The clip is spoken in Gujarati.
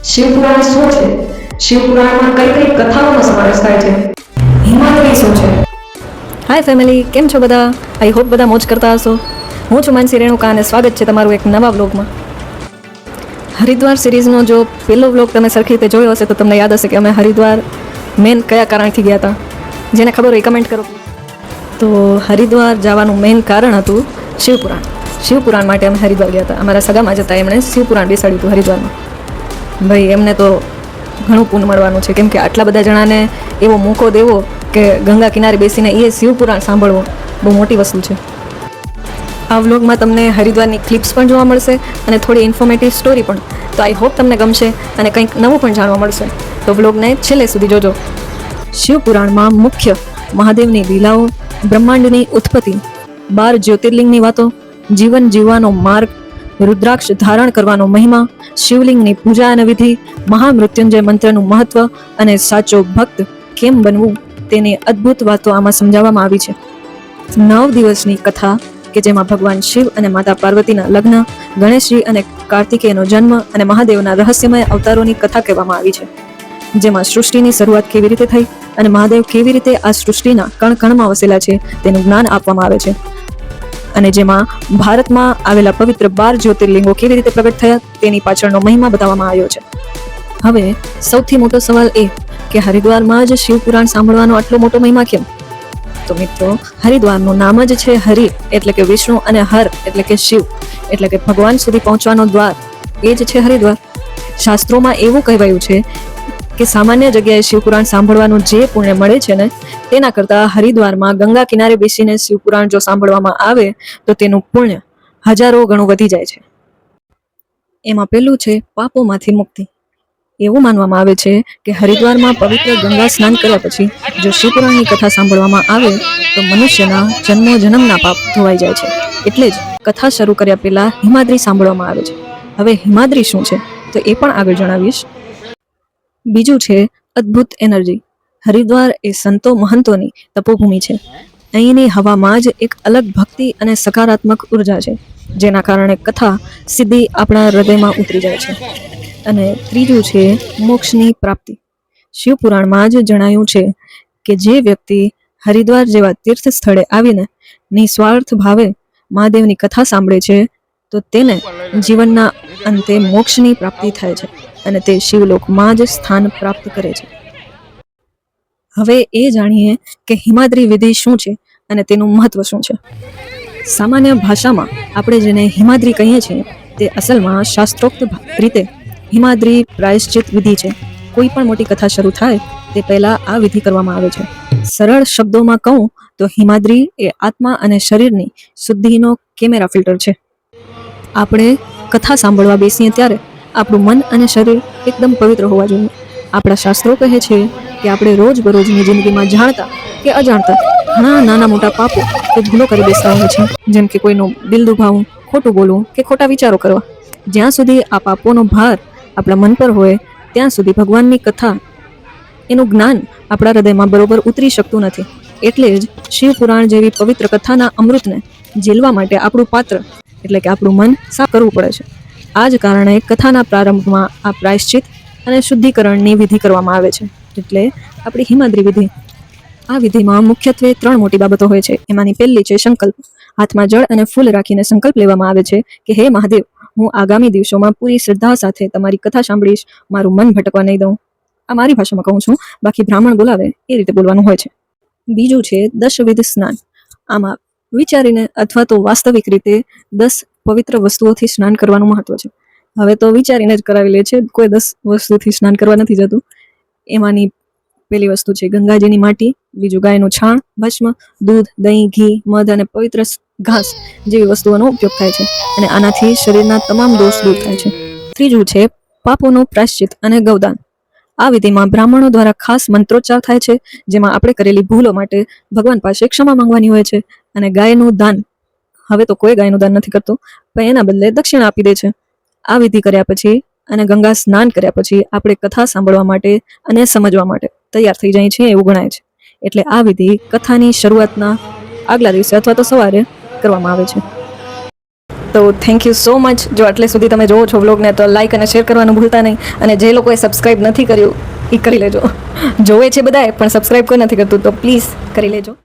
શિવપુરાણ શું છે? શિવપુરાણમાં કઈ કઈ કથાઓનો સમાવેશ થાય છે? હિમાદ્રી શું છે? હાય ફેમિલી, કેમ છો બધા? આઈ હોપ બધા મોજ કરતા હશો. હું છું માનસી રેણુકા અને સ્વાગત છે તમારું એક નવા વ્લોગમાં. હરિદ્વાર સિરીઝનો જો પહેલો વ્લોગ તમે સરખી રીતે જોયો હશે તો તમને યાદ હશે કે અમે હરિદ્વાર મેન કયા કારણથી ગયા હતા. જેને ખબર હોય કમેન્ટ કરો. તો હરિદ્વાર જવાનું મેઇન કારણ હતું શિવપુરાણ. શિવપુરાણ માટે અમે હરિદ્વાર ગયા હતા. અમારા સગામાં જતા એમણે શિવપુરાણ બેસાડ્યું હતું હરિદ્વારમાં. ભાઈ એમને તો ઘણું પુણ્ય મળવાનું છે, કેમ કે આટલા બધા જણાને એવો મોકો દેવો કે ગંગા કિનારે બેસીને એ શિવપુરાણ સાંભળવો બહુ મોટી વસ્તુ છે. આ વ્લોગમાં તમને હરિદ્વારની ક્લિપ્સ પણ જોવા મળશે અને થોડી ઇન્ફોર્મેટિવ સ્ટોરી પણ. તો આઈ હોપ તમને ગમશે અને કંઈક નવું પણ જાણવા મળશે. તો વ્લોગને છેલ્લે સુધી જોજો. શિવપુરાણમાં મુખ્ય મહાદેવની લીલાઓ, બ્રહ્માંડની ઉત્પત્તિ, 12 જ્યોતિર્લિંગની વાતો, જીવન જીવવાનો માર્ગ, રુદ્રાક્ષ ધારણ કરવાનો મહિમા, શિવલિંગની પૂજા અને વિધિ, મહામૃત્યુંજય મંત્રનું મહત્વ અને સાચો ભક્ત કેમ બનવું તેની અદ્ભુત વાતો આમાં સમજાવવામાં આવી છે. 9 દિવસની કથા કે જેમાં ભગવાન શિવ અને માતા પાર્વતીના લગ્ન, ગણેશજી અને કાર્તિકેયનો જન્મ અને મહાદેવના રહસ્યમય અવતારોની કથા કહેવામાં આવી છે. જેમાં સૃષ્ટિની શરૂઆત કેવી રીતે થઈ અને મહાદેવ કેવી રીતે આ સૃષ્ટિના કણ કણમાં વસેલા છે તેનું જ્ઞાન આપવામાં આવે છે. અને જેમાં ભારતમાં આવેલા પવિત્ર 12 જ્યોતિર્લિંગો કેવી રીતે પ્રગટ થયા તેની પાછળનો મહિમા બતાવવામાં આવ્યો છે. હવે સૌથી મોટો સવાલ એ કે હરિદ્વારમાં જ શિવપુરાણ સાંભળવાનો આટલો મોટો મહિમા કેમ? તો મિત્રો, હરિદ્વારનું નામ જ છે હરિ એટલે કે વિષ્ણુ અને હર એટલે કે શિવ એટલે કે ભગવાન સુધી પહોંચવાનો દ્વાર. એ જ છે હરિદ્વાર. શાસ્ત્રોમાં એવું કહેવાયું છે કે સામાન્ય જગ્યાએ શિવપુરાણ સાંભળવાનું જે પુણ્ય મળે છે ને તેના કરતાં હરિદ્વારમાં ગંગા કિનારે બેસીને શિવપુરાણ જો સાંભળવામાં આવે તો તેનું પુણ્ય હજારો ગણું વધી જાય છે. એમાં પહેલું છે પાપોમાંથી મુક્તિ. એવું માનવામાં આવે છે કે હરિદ્વારમાં પવિત્ર ગંગા સ્નાન કર્યા પછી જો શિવપુરાણની કથા સાંભળવામાં આવે તો મનુષ્યના જન્મના પાપ ધોવાઈ જાય છે. એટલે જ કથા શરૂ કર્યા પહેલા હિમાદ્રી સાંભળવામાં આવે છે. હવે હિમાદ્રી શું છે તો એ પણ આગળ જણાવીશ. બીજું છે અદ્ભુત એનર્જી. હરિદ્વાર એ સંતો મહંતોની તપોભૂમિ છે. અહીંની હવામાં જ એક અલગ ભક્તિ અને સકારાત્મક ઉર્જા છે, જેના કારણે કથા સીધી આપણા હૃદયમાં ઉતરી જાય છે. અને ત્રીજું છે મોક્ષની પ્રાપ્તિ. શિવપુરાણમાં જ જણાયું છે કે જે વ્યક્તિ હરિદ્વાર જેવા તીર્થ સ્થળે આવીને નિસ્વાર્થ ભાવે મહાદેવની કથા સાંભળે છે તો તેને જીવનના અંતે મોક્ષની પ્રાપ્તિ થાય છે અને તે શિવલોકમાં જ સ્થાન પ્રાપ્ત કરે છે. હવે એ જાણીએ કે હિમાદ્રી વિધિ શું છે અને તેનું મહત્વ શું છે. સામાન્ય ભાષામાં આપણે જેને હિમાદ્રી કહીએ છીએ તે અસલમાં શાસ્ત્રોક્ત રીતે હિમાદ્રી પ્રાયશ્ચિત વિધિ છે. કોઈ પણ મોટી કથા શરૂ થાય તે પહેલા આ વિધિ કરવામાં આવે છે. સરળ શબ્દોમાં કહું તો હિમાદ્રી એ આત્મા અને શરીરની શુદ્ધિનો કેમેરા ફિલ્ટર છે. આપણે કથા સાંભળવા બેસીએ ત્યારે આપણું મન અને શરીર એકદમ પવિત્ર હોવા જોઈએ. આપણા શાસ્ત્રો કહે છે કે આપણે રોજબરોજની જિંદગીમાં જાણતા કે અજાણતા ઘણા નાના મોટા પાપો કે ભૂલો કરી બેસતા હોય છે, જેમ કે કોઈનું દિલ દુભાવવું, ખોટું બોલવું કે ખોટા વિચારો કરવા. જ્યાં સુધી આ પાપોનો ભાર આપણા મન પર હોય ત્યાં સુધી ભગવાનની કથા એનું જ્ઞાન આપણા હૃદયમાં બરોબર ઉતરી શકતું નથી. એટલે જ શિવપુરાણ જેવી પવિત્ર કથાના અમૃતને ઝીલવા માટે આપણું પાત્ર એટલે કે આપણું મન સાફ કરવું પડે છે. આ જ કારણે કથાના પ્રારંભમાં આ પ્રાયશ્ચિત અને શુદ્ધિકરણની વિધિ કરવામાં આવે છે, એટલે આપણી હિમાદ્રી વિધિ. આ વિધિમાં મુખ્યત્વે 3 મોટી બાબતો હોય છે. એમાંની પહેલી છે સંકલ્પ. હાથમાં જળ અને ફૂલ રાખીને સંકલ્પ લેવામાં આવે છે કે હે મહાદેવ, હું આગામી દિવસોમાં પૂરી શ્રદ્ધા સાથે તમારી કથા સાંભળીશ, મારું મન ભટકવા નહીં દઉં. આ મારી ભાષામાં કહું છું, બાકી બ્રાહ્મણ બોલાવે એ રીતે બોલવાનું હોય છે. બીજું છે દશવિધ સ્નાન. આમાં વિચારીને અથવા તો વાસ્તવિક રીતે 10 પવિત્ર વસ્તુઓથી સ્નાન કરવાનું મહત્વ છે. હવે તો વિચારીને જ કરાવી લે છે, કોઈ 10 વસ્તુથી સ્નાન કરવા નથી જતું. એમાંની પહેલી વસ્તુ છે ગંગાજીની માટી, બીજું ગાયનું છાણ, ભસ્મ, દૂધ, દહીં, ઘી, મધ અને પવિત્ર ઘાસ જેવી વસ્તુઓનો ઉપયોગ થાય છે અને આનાથી શરીરના તમામ દોષ દૂર થાય છે. ત્રીજું છે પાપોનું પ્રાયશ્ચિત અને ગૌદાન. આ વિધિમાં બ્રાહ્મણો દ્વારા ખાસ મંત્રોચ્ચાર થાય છે, જેમાં આપણે કરેલી ભૂલો માટે ભગવાન પાસે ક્ષમા માંગવાની હોય છે. અને ગાયનું દાન, હવે તો કોઈ ગાયનું દાન નથી કરતું, પણ એના બદલે દક્ષિણા આપી દે છે. આ વિધિ કર્યા પછી અને ગંગા સ્નાન કર્યા પછી આપણે કથા સાંભળવા માટે અને સમજવા માટે તૈયાર થઈ જાય છે એવું ગણાય છે. એટલે આ વિધિ કથાની શરૂઆતના આગલા દિવસે અથવા તો સવારે કરવામાં આવે છે. તો થેન્ક યુ સો મચ. જો આટલે સુધી તમે જોવો છો વ્લોગને તો લાઇક અને શેર કરવાનું ભૂલતા નહીં. અને જે લોકોએ સબસ્ક્રાઈબ નથી કર્યું એ કરી લેજો. જોવે છે બધાએ પણ સબસ્ક્રાઈબ કોઈ નથી કરતું, તો પ્લીઝ કરી લેજો.